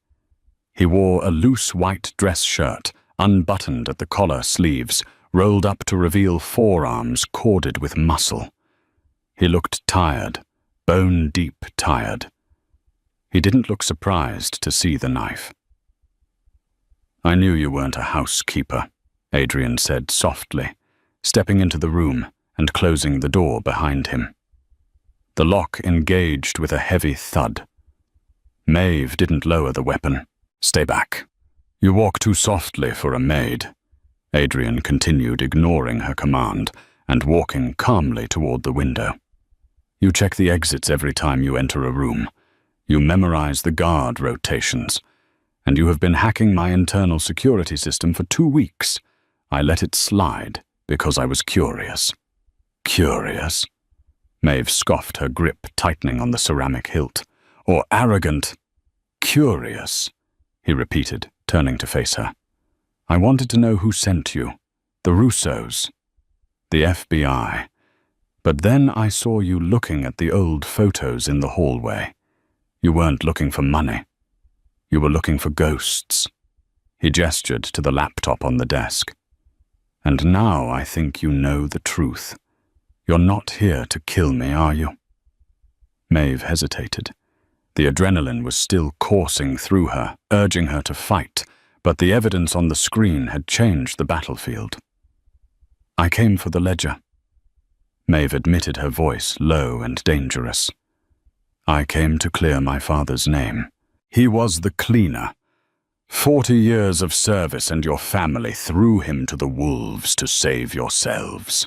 He wore a loose white dress shirt, unbuttoned at the collar sleeves, rolled up to reveal forearms corded with muscle. He looked tired, bone-deep tired. He didn't look surprised to see the knife. "I knew you weren't a housekeeper," Adrian said softly, stepping into the room and closing the door behind him. The lock engaged with a heavy thud. Maeve didn't lower the weapon. "Stay back. You walk too softly for a maid," Adrian continued, ignoring her command and walking calmly toward the window. "You check the exits every time you enter a room. You memorize the guard rotations. And you have been hacking my internal security system for 2 weeks. I let it slide because I was curious." "Curious?" Maeve scoffed, her grip tightening on the ceramic hilt. "Or arrogant?" "Curious," he repeated, turning to face her. "I wanted to know who sent you. The Russos. The FBI. But then I saw you looking at the old photos in the hallway. You weren't looking for money. You were looking for ghosts." He gestured to the laptop on the desk. "And now I think you know the truth. You're not here to kill me, are you?" Maeve hesitated. The adrenaline was still coursing through her, urging her to fight, but the evidence on the screen had changed the battlefield. "I came for the ledger." Maeve admitted, her voice low and dangerous. "I came to clear my father's name. He was the cleaner. 40 years of service and your family threw him to the wolves to save yourselves."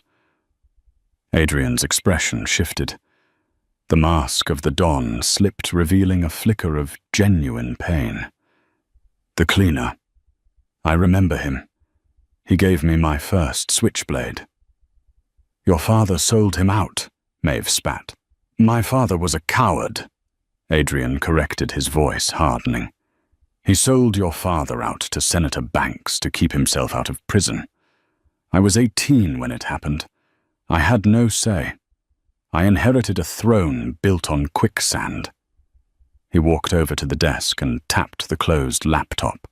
Adrian's expression shifted. The mask of the Don slipped, revealing a flicker of genuine pain. "The cleaner. I remember him. He gave me my first switchblade." "Your father sold him out," Maeve spat. "My father was a coward," Adrian corrected, his voice hardening. "He sold your father out to Senator Banks to keep himself out of prison. I was 18 when it happened. I had no say. I inherited a throne built on quicksand." He walked over to the desk and tapped the closed laptop.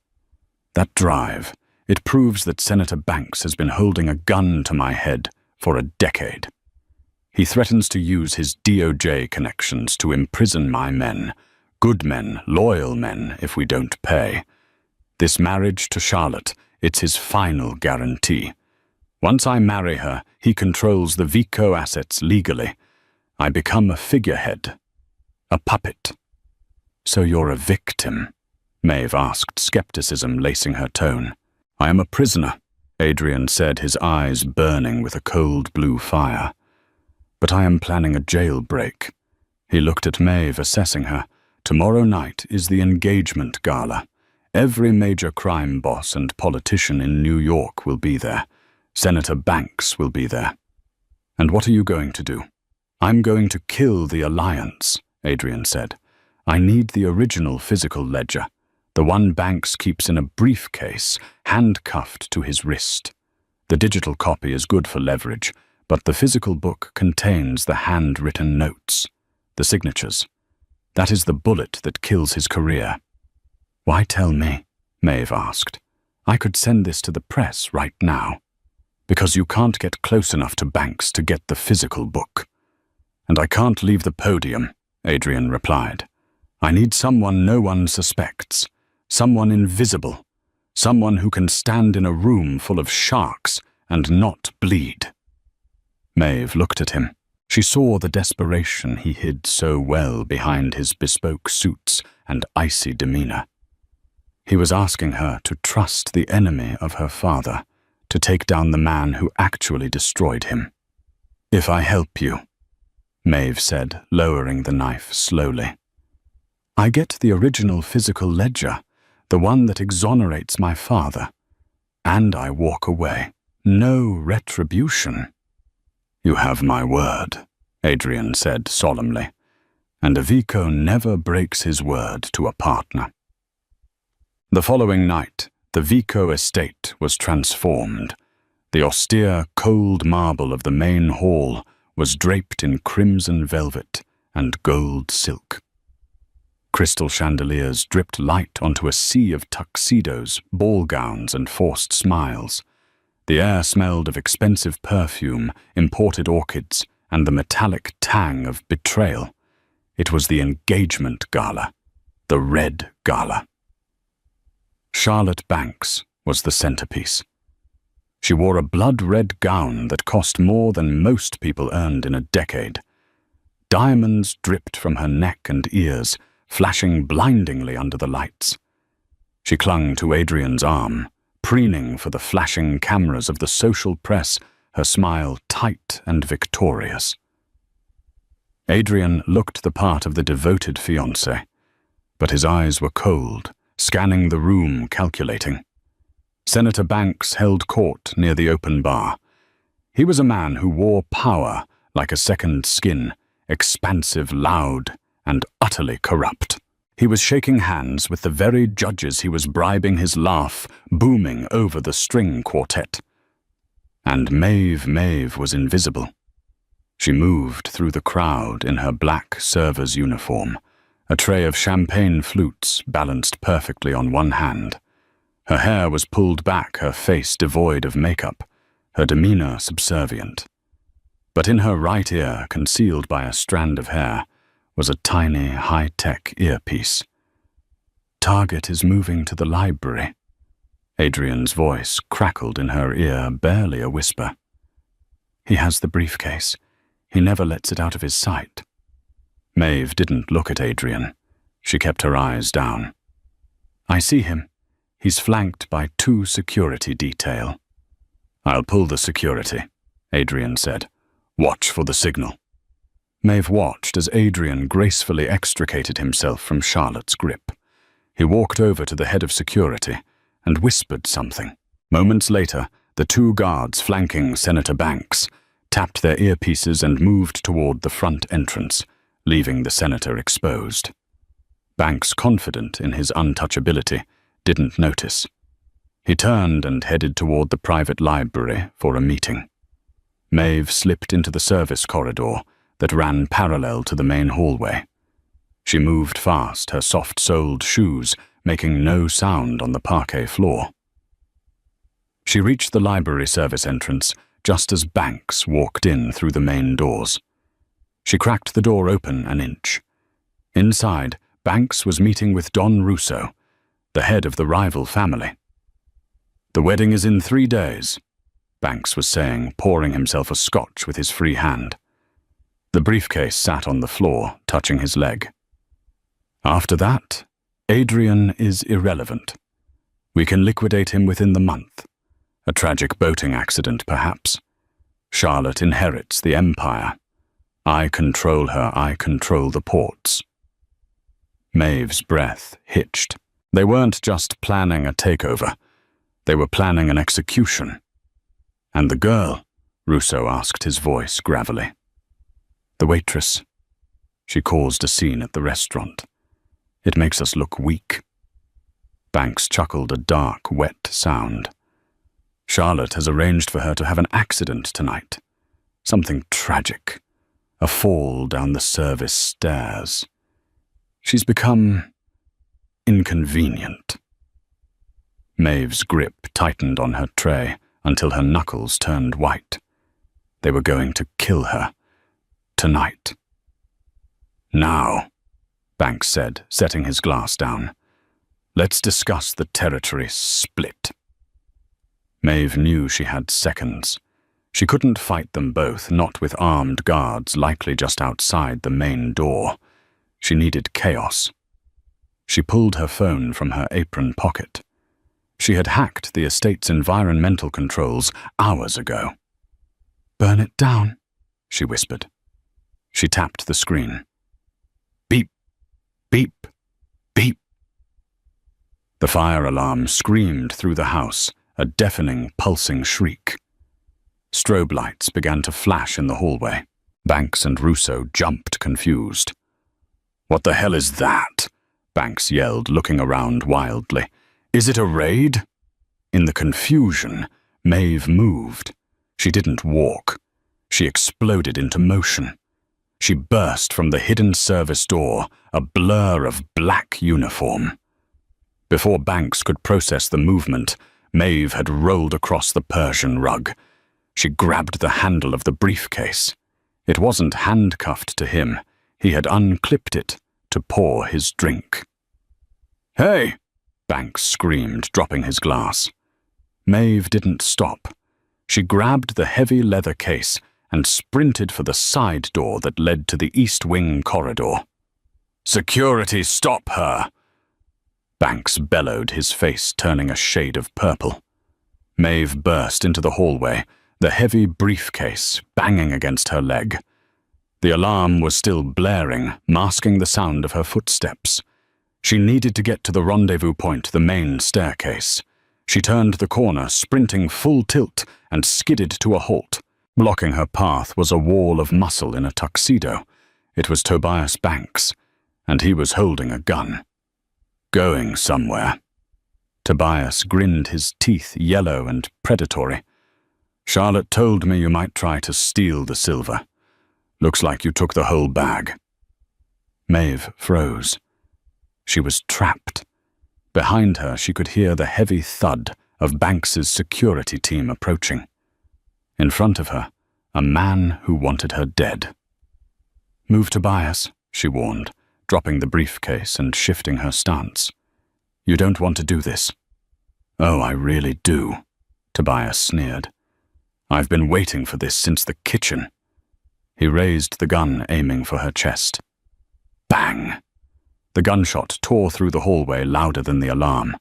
"That drive, it proves that Senator Banks has been holding a gun to my head for a decade. He threatens to use his DOJ connections to imprison my men, good men, loyal men, if we don't pay. This marriage to Charlotte, it's his final guarantee. Once I marry her, he controls the Vico assets legally. I become a figurehead, a puppet." "So you're a victim?" Maeve asked, skepticism lacing her tone. "I am a prisoner," Adrian said, his eyes burning with a cold blue fire. "But I am planning a jailbreak." He looked at Maeve, assessing her. "Tomorrow night is the engagement gala. Every major crime boss and politician in New York will be there. Senator Banks will be there. And what are you going to do? I'm going to kill the Alliance, Adrian said. I need the original physical ledger, the one Banks keeps in a briefcase, handcuffed to his wrist. The digital copy is good for leverage, but the physical book contains the handwritten notes, the signatures. That is the bullet that kills his career. Why tell me? Maeve asked. I could send this to the press right now. Because you can't get close enough to Banks to get the physical book. And I can't leave the podium, Adrian replied. I need someone no one suspects, someone invisible, someone who can stand in a room full of sharks and not bleed. Maeve looked at him. She saw the desperation he hid so well behind his bespoke suits and icy demeanor. He was asking her to trust the enemy of her father, to take down the man who actually destroyed him. If I help you, Maeve said, lowering the knife slowly. I get the original physical ledger, the one that exonerates my father, and I walk away. No retribution. You have my word, Adrian said solemnly, and a Vico never breaks his word to a partner. The following night, the Vico estate was transformed. The austere, cold marble of the main hall was draped in crimson velvet and gold silk. Crystal chandeliers dripped light onto a sea of tuxedos, ball gowns, and forced smiles. The air smelled of expensive perfume, imported orchids, and the metallic tang of betrayal. It was the engagement gala, the Red Gala. Charlotte Banks was the centerpiece. She wore a blood-red gown that cost more than most people earned in a decade. Diamonds dripped from her neck and ears, flashing blindingly under the lights. She clung to Adrian's arm, preening for the flashing cameras of the social press, her smile tight and victorious. Adrian looked the part of the devoted fiancé, but his eyes were cold, scanning the room, calculating. Senator Banks held court near the open bar. He was a man who wore power like a second skin, expansive, loud, and utterly corrupt. He was shaking hands with the very judges he was bribing, his laugh booming over the string quartet. And Maeve was invisible. She moved through the crowd in her black server's uniform, a tray of champagne flutes balanced perfectly on one hand. Her hair was pulled back, her face devoid of makeup, her demeanor subservient. But in her right ear, concealed by a strand of hair, was a tiny, high-tech earpiece. Target is moving to the library. Adrian's voice crackled in her ear, barely a whisper. He has the briefcase. He never lets it out of his sight. Maeve didn't look at Adrian. She kept her eyes down. I see him. He's flanked by 2 security detail. I'll pull the security, Adrian said. Watch for the signal. Maeve watched as Adrian gracefully extricated himself from Charlotte's grip. He walked over to the head of security and whispered something. Moments later, the 2 guards flanking Senator Banks tapped their earpieces and moved toward the front entrance, leaving the senator exposed. Banks, confident in his untouchability, didn't notice. He turned and headed toward the private library for a meeting. Maeve slipped into the service corridor that ran parallel to the main hallway. She moved fast, her soft-soled shoes making no sound on the parquet floor. She reached the library service entrance just as Banks walked in through the main doors. She cracked the door open an inch. Inside, Banks was meeting with Don Russo, the head of the rival family. The wedding is in 3 days, Banks was saying, pouring himself a scotch with his free hand. The briefcase sat on the floor, touching his leg. After that, Adrian is irrelevant. We can liquidate him within the month. A tragic boating accident, perhaps. Charlotte inherits the empire. I control her, I control the ports. Maeve's breath hitched. They weren't just planning a takeover. They were planning an execution. And the girl? Russo asked, his voice gravelly. The waitress. She caused a scene at the restaurant. It makes us look weak. Banks chuckled a dark, wet sound. Charlotte has arranged for her to have an accident tonight. Something tragic. A fall down the service stairs. She's become inconvenient. Maeve's grip tightened on her tray until her knuckles turned white. They were going to kill her. Tonight. Now, Banks said, setting his glass down. Let's discuss the territory split. Maeve knew she had seconds. She couldn't fight them both, not with armed guards likely just outside the main door. She needed chaos. She pulled her phone from her apron pocket. She had hacked the estate's environmental controls hours ago. "Burn it down," she whispered. She tapped the screen. Beep, beep, beep. The fire alarm screamed through the house, a deafening, pulsing shriek. Strobe lights began to flash in the hallway. Banks and Russo jumped, confused. "What the hell is that?" Banks yelled, looking around wildly. "Is it a raid?" In the confusion, Maeve moved. She didn't walk. She exploded into motion. She burst from the hidden service door, a blur of black uniform. Before Banks could process the movement, Maeve had rolled across the Persian rug. She grabbed the handle of the briefcase. It wasn't handcuffed to him. He had unclipped it to pour his drink. "Hey!" Banks screamed, dropping his glass. Maeve didn't stop. She grabbed the heavy leather case and sprinted for the side door that led to the East Wing corridor. "Security, stop her!" Banks bellowed, his face turning a shade of purple. Maeve burst into the hallway, the heavy briefcase banging against her leg. The alarm was still blaring, masking the sound of her footsteps. She needed to get to the rendezvous point, the main staircase. She turned the corner, sprinting full tilt, and skidded to a halt. Blocking her path was a wall of muscle in a tuxedo. It was Tobias Banks, and he was holding a gun. Going somewhere. Tobias grinned, his teeth yellow and predatory. "Charlotte told me you might try to steal the silver. Looks like you took the whole bag." Maeve froze. She was trapped. Behind her, she could hear the heavy thud of Banks's security team approaching. In front of her, a man who wanted her dead. "Move, Tobias," she warned, dropping the briefcase and shifting her stance. "You don't want to do this." "Oh, I really do," Tobias sneered. "I've been waiting for this since the kitchen." He raised the gun, aiming for her chest. Bang! The gunshot tore through the hallway louder than the alarm.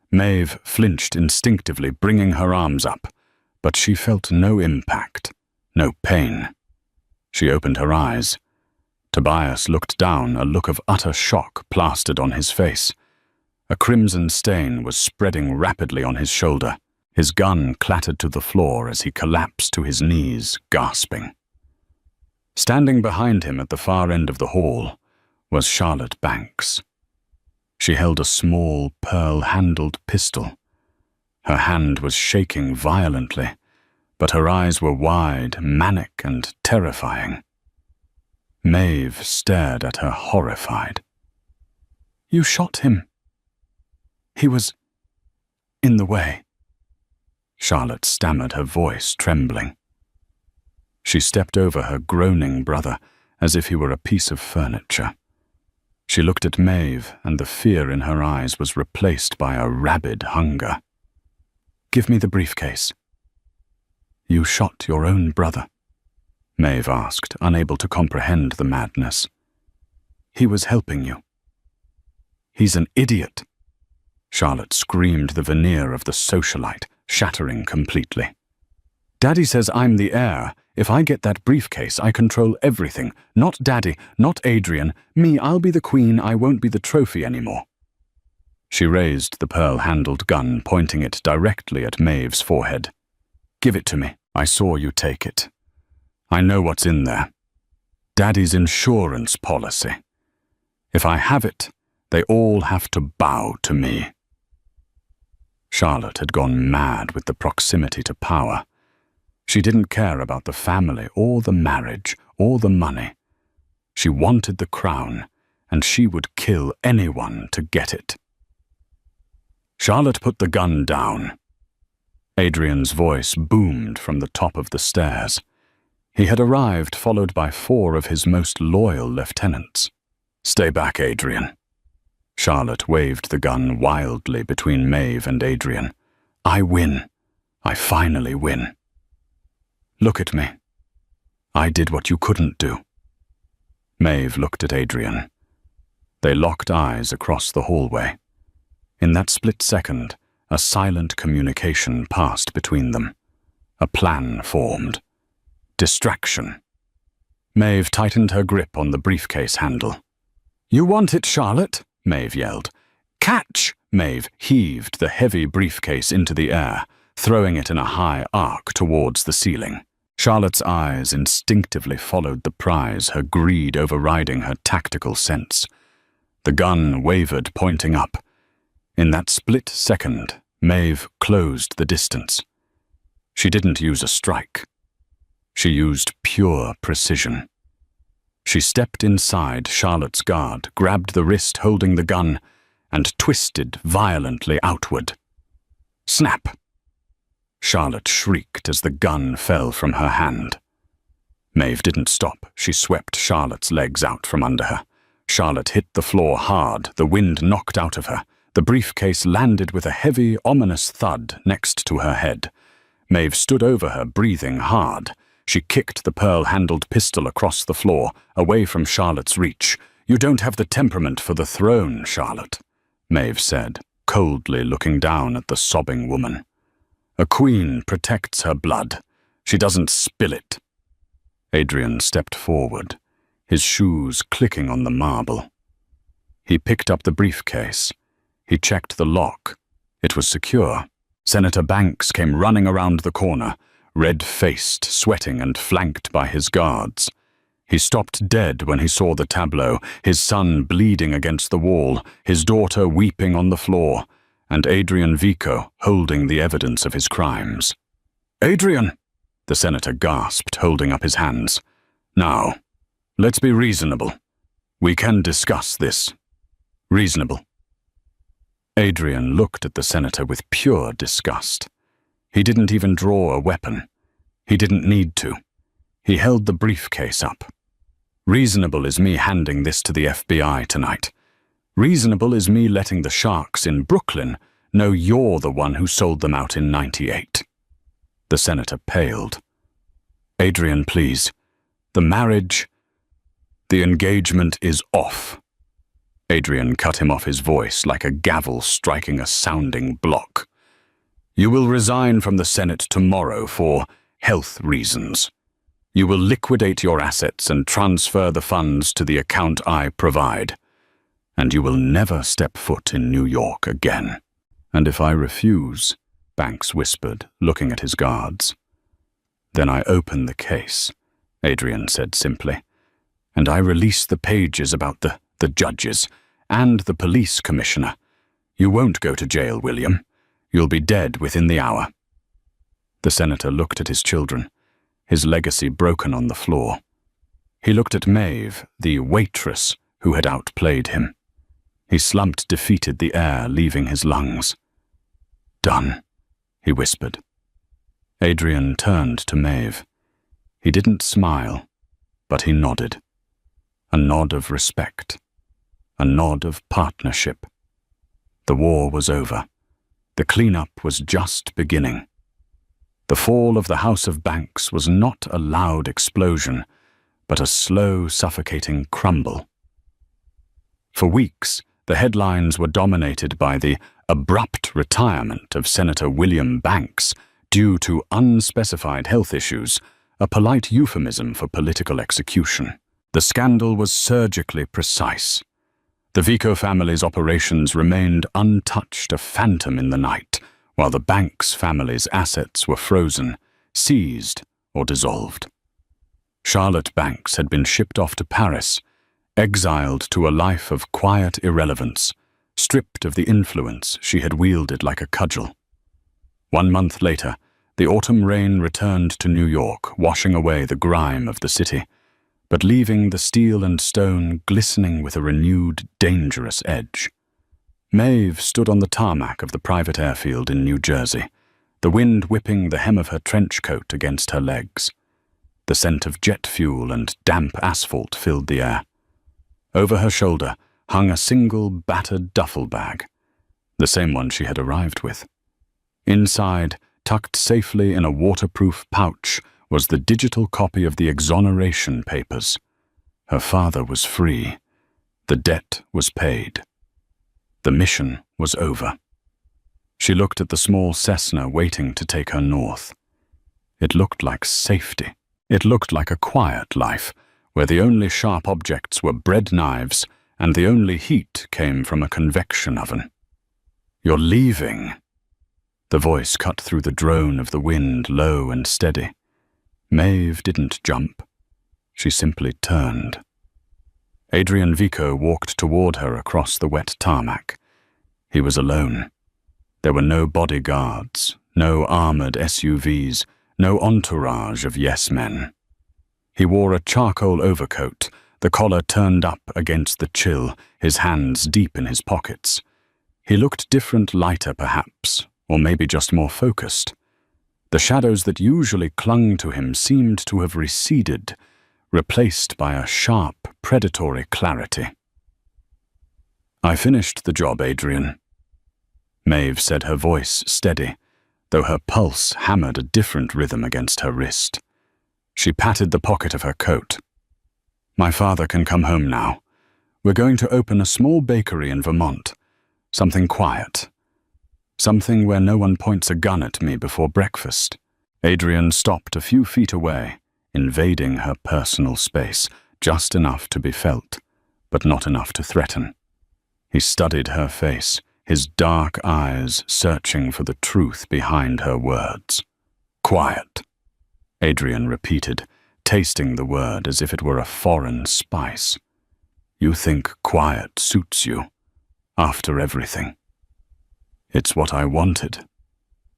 Maeve flinched instinctively, bringing her arms up, but she felt no impact, no pain. She opened her eyes. Tobias looked down, a look of utter shock plastered on his face. A crimson stain was spreading rapidly on his shoulder. His gun clattered to the floor as he collapsed to his knees, gasping. Standing behind him at the far end of the hall was Charlotte Banks. She held a small, pearl-handled pistol. Her hand was shaking violently, but her eyes were wide, manic, and terrifying. Maeve stared at her, horrified. "You shot him. He was in the way." Charlotte stammered, her voice trembling. She stepped over her groaning brother as if he were a piece of furniture. She looked at Maeve, and the fear in her eyes was replaced by a rabid hunger. "Give me the briefcase." "You shot your own brother?" Maeve asked, unable to comprehend the madness. "He was helping you." "He's an idiot." Charlotte screamed, the veneer of the socialite shattering completely. "Daddy says I'm the heir. If I get that briefcase, I control everything. Not Daddy, not Adrian. Me, I'll be the queen, I won't be the trophy anymore." She raised the pearl-handled gun, pointing it directly at Maeve's forehead. "Give it to me. I saw you take it. I know what's in there. Daddy's insurance policy. If I have it, they all have to bow to me." Charlotte had gone mad with the proximity to power. She didn't care about the family or the marriage or the money. She wanted the crown, and she would kill anyone to get it. Charlotte put the gun down. Adrian's voice boomed from the top of the stairs. He had arrived, followed by 4 of his most loyal lieutenants. "Stay back, Adrian." Charlotte waved the gun wildly between Maeve and Adrian. "I win. I finally win. Look at me. I did what you couldn't do." Maeve looked at Adrian. They locked eyes across the hallway. In that split second, a silent communication passed between them. A plan formed. Distraction. Maeve tightened her grip on the briefcase handle. "You want it, Charlotte?" Maeve yelled. "Catch!" Maeve heaved the heavy briefcase into the air, throwing it in a high arc towards the ceiling. Charlotte's eyes instinctively followed the prize, her greed overriding her tactical sense. The gun wavered, pointing up. In that split second, Maeve closed the distance. She didn't use a strike. She used pure precision. She stepped inside Charlotte's guard, grabbed the wrist holding the gun, and twisted violently outward. Snap! Charlotte shrieked as the gun fell from her hand. Maeve didn't stop. She swept Charlotte's legs out from under her. Charlotte hit the floor hard, the wind knocked out of her. The briefcase landed with a heavy, ominous thud next to her head. Maeve stood over her, breathing hard. She kicked the pearl-handled pistol across the floor, away from Charlotte's reach. "You don't have the temperament for the throne, Charlotte," Maeve said, coldly looking down at the sobbing woman. "A queen protects her blood. She doesn't spill it." Adrian stepped forward, his shoes clicking on the marble. He picked up the briefcase. He checked the lock. It was secure. Senator Banks came running around the corner, red-faced, sweating, and flanked by his guards. He stopped dead when he saw the tableau, his son bleeding against the wall, his daughter weeping on the floor, and Adrian Vico holding the evidence of his crimes. "Adrian!" the senator gasped, holding up his hands. "Now, let's be reasonable. We can discuss this. Reasonable." Adrian looked at the senator with pure disgust. He didn't even draw a weapon. He didn't need to. He held the briefcase up. "Reasonable is me handing this to the FBI tonight. Reasonable is me letting the sharks in Brooklyn know you're the one who sold them out in '98. The senator paled. "Adrian, please. The marriage, the engagement is off." Adrian cut him off, his voice like a gavel striking a sounding block. "You will resign from the Senate tomorrow for health reasons. You will liquidate your assets and transfer the funds to the account I provide. And you will never step foot in New York again." "And if I refuse," Banks whispered, looking at his guards. "Then I open the case," Adrian said simply, "and I release the pages about the judges and the police commissioner. You won't go to jail, William. You'll be dead within the hour." The senator looked at his children, his legacy broken on the floor. He looked at Maeve, the waitress who had outplayed him. He slumped defeated, the air leaving his lungs. "Done," he whispered. Adrian turned to Maeve. He didn't smile, but he nodded. A nod of respect. A nod of partnership. The war was over. The cleanup was just beginning. The fall of the House of Banks was not a loud explosion, but a slow, suffocating crumble. For weeks, the headlines were dominated by the abrupt retirement of Senator William Banks due to unspecified health issues, a polite euphemism for political execution. The scandal was surgically precise. The Vico family's operations remained untouched, a phantom in the night, while the Banks family's assets were frozen, seized, or dissolved. Charlotte Banks had been shipped off to Paris, exiled to a life of quiet irrelevance, stripped of the influence she had wielded like a cudgel. 1 month later, the autumn rain returned to New York, washing away the grime of the city, but leaving the steel and stone glistening with a renewed, dangerous edge. Maeve stood on the tarmac of the private airfield in New Jersey, the wind whipping the hem of her trench coat against her legs. The scent of jet fuel and damp asphalt filled the air. Over her shoulder hung a single battered duffel bag, the same one she had arrived with. Inside, tucked safely in a waterproof pouch, was the digital copy of the exoneration papers. Her father was free. The debt was paid. The mission was over. She looked at the small Cessna waiting to take her north. It looked like safety. It looked like a quiet life, where the only sharp objects were bread knives and the only heat came from a convection oven. "You're leaving." The voice cut through the drone of the wind, low and steady. Maeve didn't jump. She simply turned. Adrian Vico walked toward her across the wet tarmac. He was alone. There were no bodyguards, no armored SUVs, no entourage of yes-men. He wore a charcoal overcoat, the collar turned up against the chill, his hands deep in his pockets. He looked different, lighter perhaps, or maybe just more focused. The shadows that usually clung to him seemed to have receded, replaced by a sharp, predatory clarity. "I finished the job, Adrian," Maeve said, her voice steady, though her pulse hammered a different rhythm against her wrist. She patted the pocket of her coat. "My father can come home now. We're going to open a small bakery in Vermont. Something quiet. Something where no one points a gun at me before breakfast." Adrian stopped a few feet away, invading her personal space, just enough to be felt, but not enough to threaten. He studied her face, his dark eyes searching for the truth behind her words. "Quiet," Adrian repeated, tasting the word as if it were a foreign spice. "You think quiet suits you, after everything." "It's what I wanted,"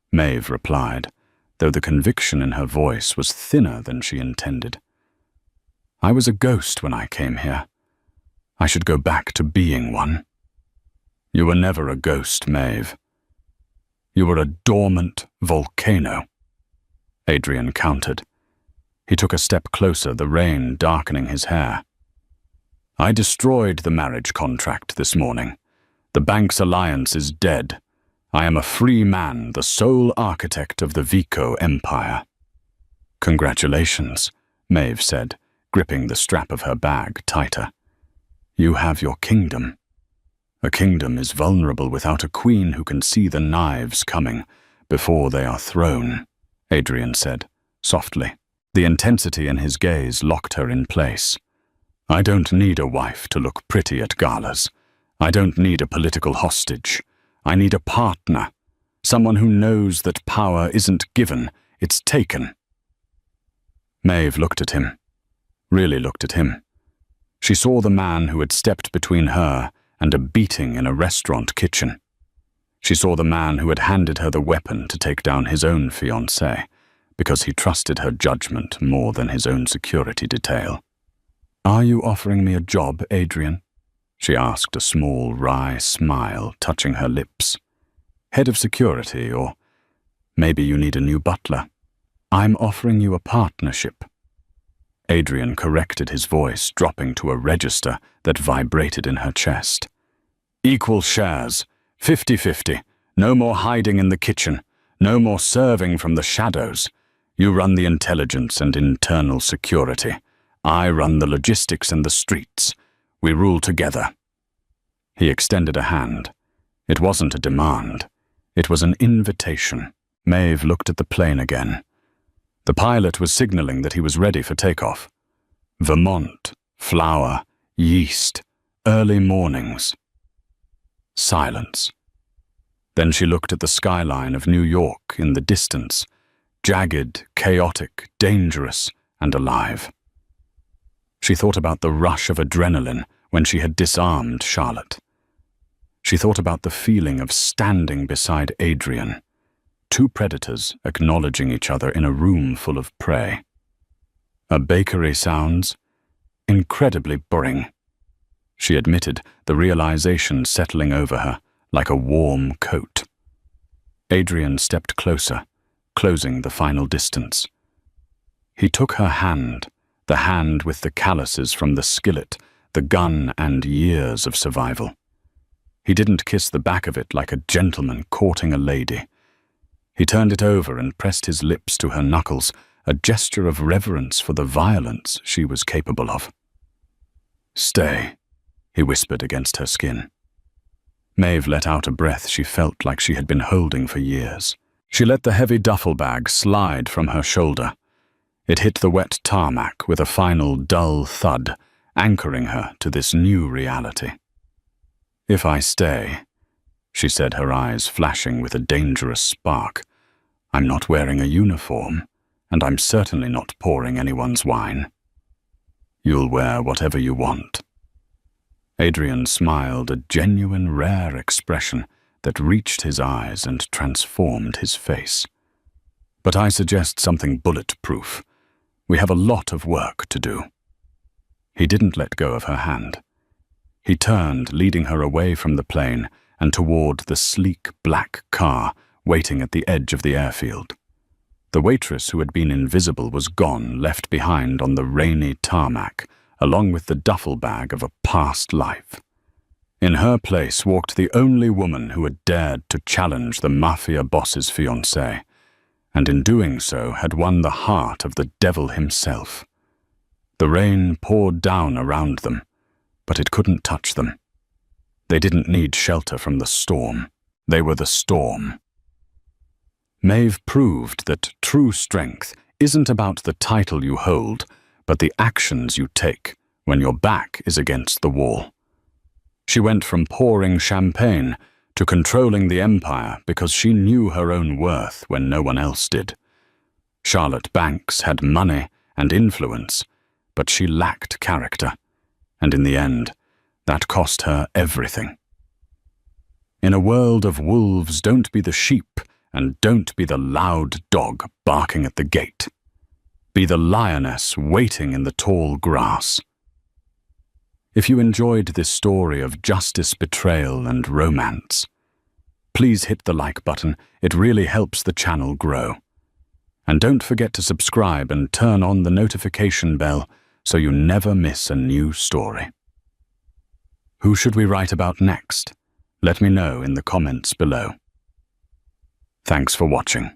Maeve replied, though the conviction in her voice was thinner than she intended. "I was a ghost when I came here. I should go back to being one." "You were never a ghost, Maeve. You were a dormant volcano," Adrian countered. He took a step closer, the rain darkening his hair. "I destroyed the marriage contract this morning. The Banks alliance is dead. I am a free man, the sole architect of the Vico empire." "Congratulations," Maeve said, gripping the strap of her bag tighter. "You have your kingdom." "A kingdom is vulnerable without a queen who can see the knives coming before they are thrown," Adrian said, softly. The intensity in his gaze locked her in place. "I don't need a wife to look pretty at galas. I don't need a political hostage. I need a partner, someone who knows that power isn't given, it's taken." Maeve looked at him, really looked at him. She saw the man who had stepped between her and a beating in a restaurant kitchen. She saw the man who had handed her the weapon to take down his own fiancée, because he trusted her judgment more than his own security detail. "Are you offering me a job, Adrian?" she asked, a small, wry smile touching her lips. "Head of security, or maybe you need a new butler." "I'm offering you a partnership." Adrian corrected his voice, dropping to a register that vibrated in her chest. "Equal shares, 50-50. No more hiding in the kitchen. No more serving from the shadows. You run the intelligence and internal security. I run the logistics and the streets. We rule together." He extended a hand. It wasn't a demand. It was an invitation. Maeve looked at the plane again. The pilot was signaling that he was ready for takeoff. Vermont, flour, yeast, early mornings. Silence. Then she looked at the skyline of New York in the distance, jagged, chaotic, dangerous, and alive. She thought about the rush of adrenaline when she had disarmed Charlotte. She thought about the feeling of standing beside Adrian, two predators acknowledging each other in a room full of prey. A bakery sounds incredibly boring. She admitted, the realization settling over her like a warm coat. Adrian stepped closer, closing the final distance. He took her hand, the hand with the calluses from the skillet, the gun and years of survival. He didn't kiss the back of it like a gentleman courting a lady. He turned it over and pressed his lips to her knuckles, a gesture of reverence for the violence she was capable of. "Stay," he whispered against her skin. Maeve let out a breath she felt like she had been holding for years. She let the heavy duffel bag slide from her shoulder. It hit the wet tarmac with a final dull thud, anchoring her to this new reality. "If I stay," she said, her eyes flashing with a dangerous spark, "I'm not wearing a uniform, and I'm certainly not pouring anyone's wine. You'll wear whatever you want." Adrian smiled, a genuine, rare expression that reached his eyes and transformed his face. "But I suggest something bulletproof. We have a lot of work to do." He didn't let go of her hand. He turned, leading her away from the plane and toward the sleek black car waiting at the edge of the airfield. The waitress who had been invisible was gone, left behind on the rainy tarmac, along with the duffel bag of a past life. In her place walked the only woman who had dared to challenge the Mafia Boss's fiancée, and in doing so had won the heart of the devil himself. The rain poured down around them, but it couldn't touch them. They didn't need shelter from the storm. They were the storm. Maeve proved that true strength isn't about the title you hold, but the actions you take when your back is against the wall. She went from pouring champagne to controlling the empire because she knew her own worth when no one else did. Charlotte Banks had money and influence, but she lacked character, and in the end, that cost her everything. In a world of wolves, don't be the sheep, and don't be the loud dog barking at the gate. Be the lioness waiting in the tall grass. If you enjoyed this story of justice, betrayal, and romance, please hit the like button. It really helps the channel grow. And don't forget to subscribe and turn on the notification bell so you never miss a new story. Who should we write about next? Let me know in the comments below. Thanks for watching.